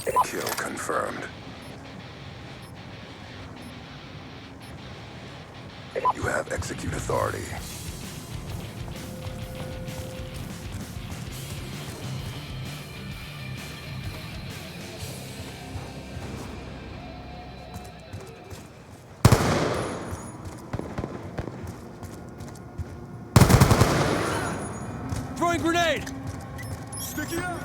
Kill confirmed. You have execute authority. Throwing grenade! Sticky out!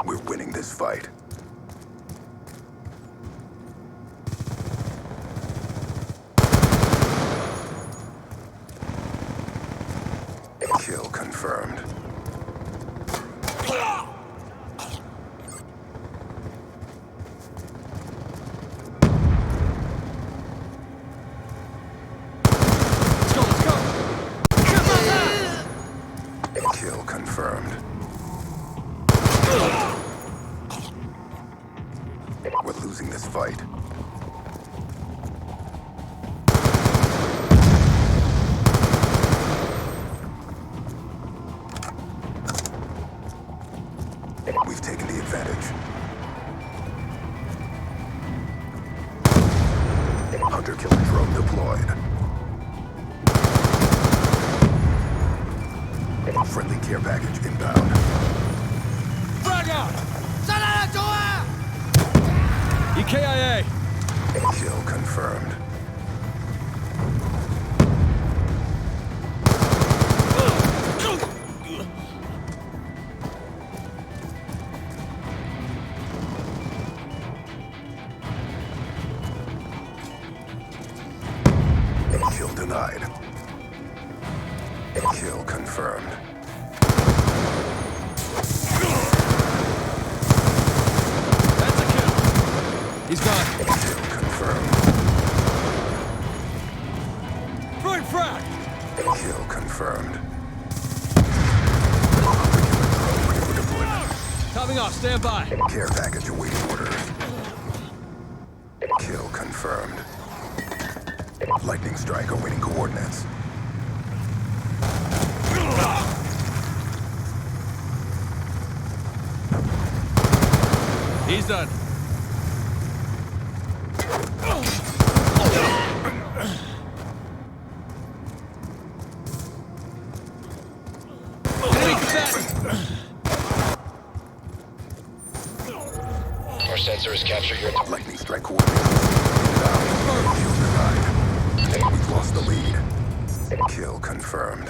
We're winning this fight. Kill confirmed. Kill confirmed. We're losing this fight. We've taken the advantage. Hunter-killer drone deployed. Friendly care package inbound. Frag out! EKIA! Kill confirmed. Kill denied. Kill confirmed. That's a kill. He's gone. Kill confirmed. Throwing frag! Kill confirmed. Hunter-killer drone ready for deployment. Topping off, stand by. Care package awaiting orders. Kill confirmed. Lightning strike awaiting coordinates. He's done. Our sensors capture your... Lightning strike coordinates. Down. Kill denied. We've lost the lead. Kill confirmed.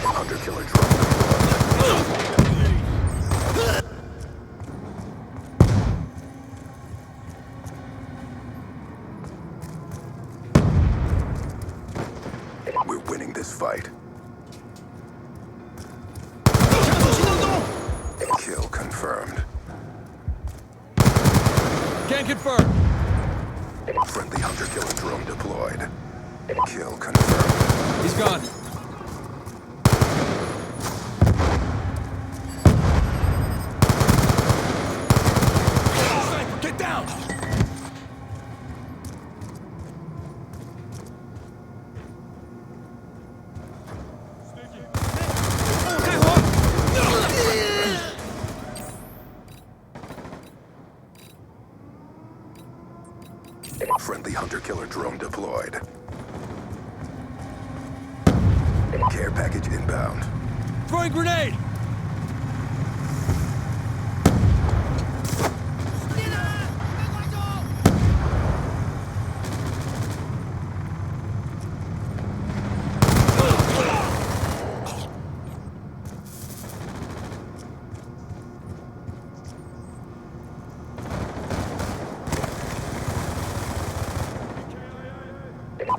Hunter-killer drone deployed. We're winning this fight. Kill confirmed. Can confirm. Friendly hunter-killer drone deployed. Kill confirmed. He's gone. Sniper, get down! Friendly hunter-killer drone deployed. Care package inbound. Throwing grenade!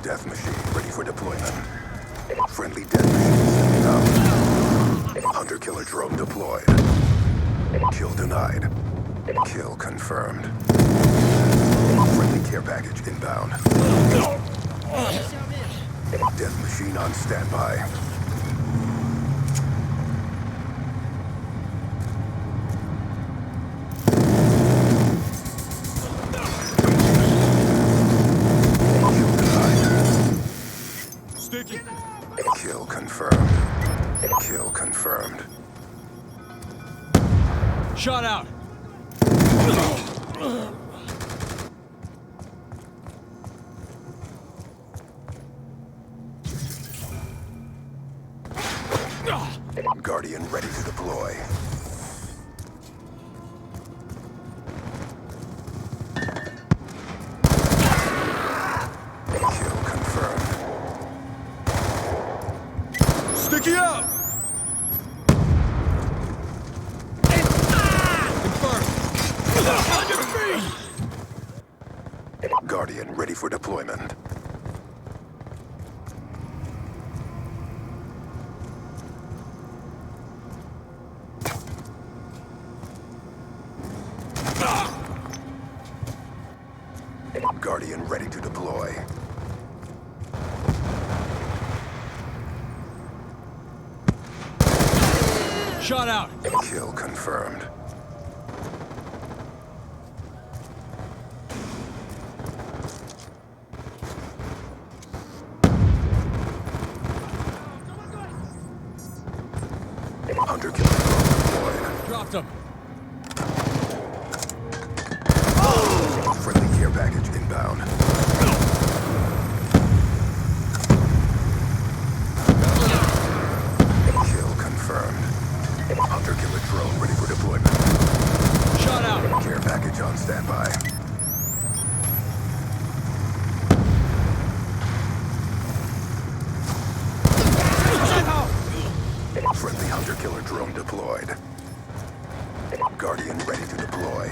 Death machine ready for deployment. Friendly death machine setting up. Hunter-killer drone deployed. Kill denied. Kill confirmed. Friendly care package inbound. Death machine on standby. Kill confirmed. Kill confirmed. Shot out. Guardian ready to deploy. Kill confirmed. Sticky up! Confirmed. On your feet! Guardian ready for deployment. Guardian ready to deploy. Shot out. Kill confirmed. Hunter killer drone deployed. Dropped him. Friendly care package inbound. Kill confirmed. Hunter killer drone ready for deployment. Shot out. Care package on standby. Friendly hunter killer drone deployed. Guardian ready to deploy.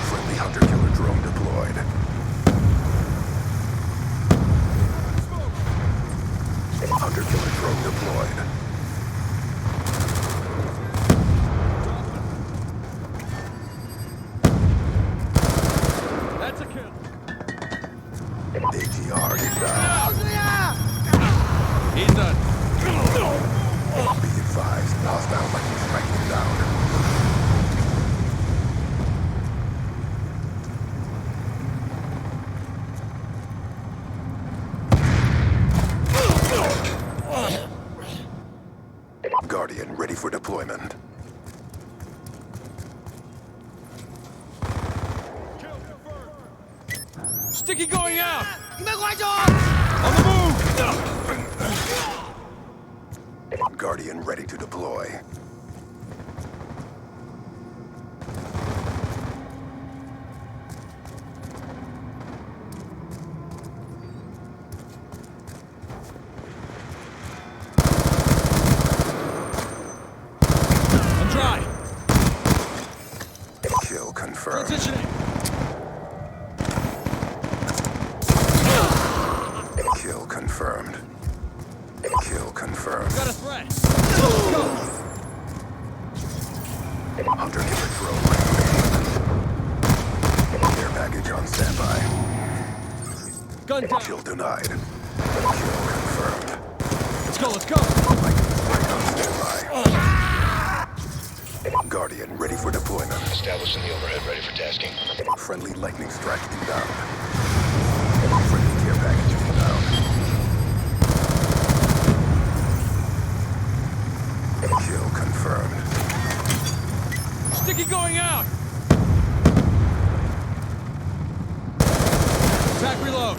Friendly hunter killer drone deployed. Hunter killer drone deployed. That's a kill. ATR inbound. He's done. Be advised, hostile lightning strike inbound. Guardian ready for deployment. Sticky going out. On the move. Guardian ready to deploy. I'm dry. Kill confirmed. Transitioning. Kill confirmed. Kill confirmed. Got a threat. Hunter killer drone ready. Care package on standby. Gun down. Kill denied. Kill confirmed. Let's go, let's go. Lightning strike on standby. Guardian ready for deployment. Establishing the overhead, ready for tasking. Friendly lightning strike inbound. Friendly care package inbound. Kill confirmed. Sticky going out. Attack reload.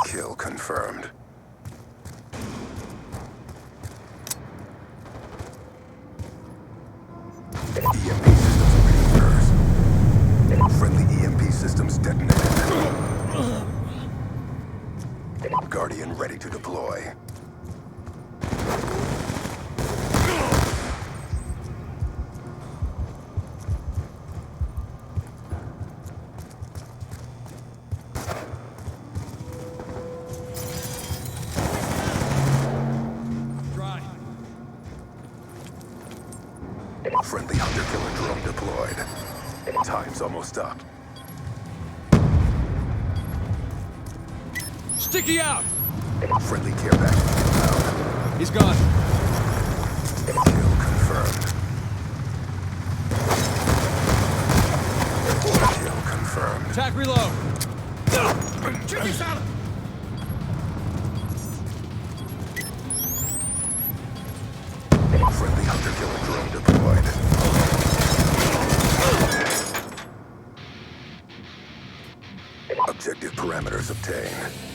Kill confirmed. EMP systems awaiting orders. Friendly EMP systems detonated. Guardian ready to deploy. Dry. Friendly hunter killer drone deployed. Time's almost up. Sticky out. Friendly care package inbound. He's gone. Kill confirmed. Kill confirmed. Attack reload. Hunter-killer drone deployed. Objective parameters obtained.